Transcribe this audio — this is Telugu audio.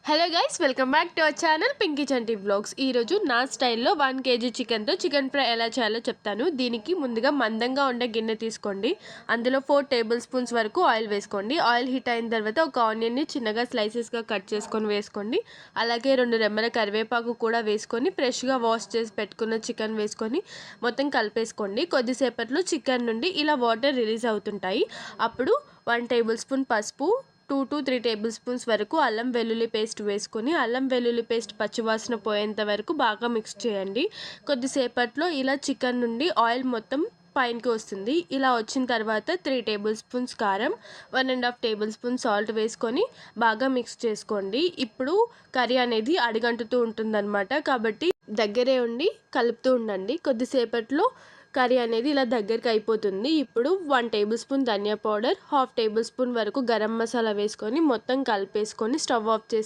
Hello guys, welcome back to our channel Pinky Chanti vlogs. ఈరోజు నా స్టైల్లో 1 kg చికెన్తో చికెన్ ఫ్రై ఎలా చేయాలో చెప్తాను. దీనికి ముందుగా మందంగా ఉండే గిన్నె తీసుకోండి. అందులో 4 టేబుల్ స్పూన్స్ వరకు ఆయిల్ వేసుకోండి. ఆయిల్ హీట్ అయిన తర్వాత ఒక ఆనియన్ని చిన్నగా స్లైసెస్గా కట్ చేసుకొని వేసుకోండి. అలాగే 2 రెమ్మల కరివేపాకు కూడా వేసుకొని ఫ్రెష్గా వాష్ చేసి పెట్టుకున్న చికెన్ వేసుకొని మొత్తం కలిపేసుకోండి. కొద్దిసేపట్లో చికెన్ నుండి ఇలా వాటర్ రిలీజ్ అవుతుంటాయి. అప్పుడు 1 టేబుల్ స్పూన్ పసుపు, 2 to 3 టేబుల్ స్పూన్స్ వరకు అల్లం వెల్లుల్లి పేస్ట్ వేసుకొని అల్లం వెల్లుల్లి పేస్ట్ పచ్చివాసన పోయేంత వరకు బాగా మిక్స్ చేయండి. కొద్దిసేపట్లో ఇలా చికెన్ నుండి ఆయిల్ మొత్తం పైనకి వస్తుంది. ఇలా వచ్చిన తర్వాత 3 టేబుల్ స్పూన్స్ కారం, 1.5 టేబుల్ స్పూన్ సాల్ట్ వేసుకొని బాగా మిక్స్ చేసుకోండి. ఇప్పుడు కర్రీ అనేది అడుగంటుతూ ఉంటుందన్నమాట, కాబట్టి దగ్గరే ఉండి కలుపుతూ ఉండండి. కొద్దిసేపట్లో కర్రీ అనేది ఇలా దగ్గరికి అయిపోతుంది. ఇప్పుడు 1 టేబుల్ స్పూన్ ధనియా పౌడర్, 1/2 టేబుల్ స్పూన్ వరకు గరం మసాలా వేసుకొని మొత్తం కలిపేసుకొని స్టవ్ ఆఫ్ చేసి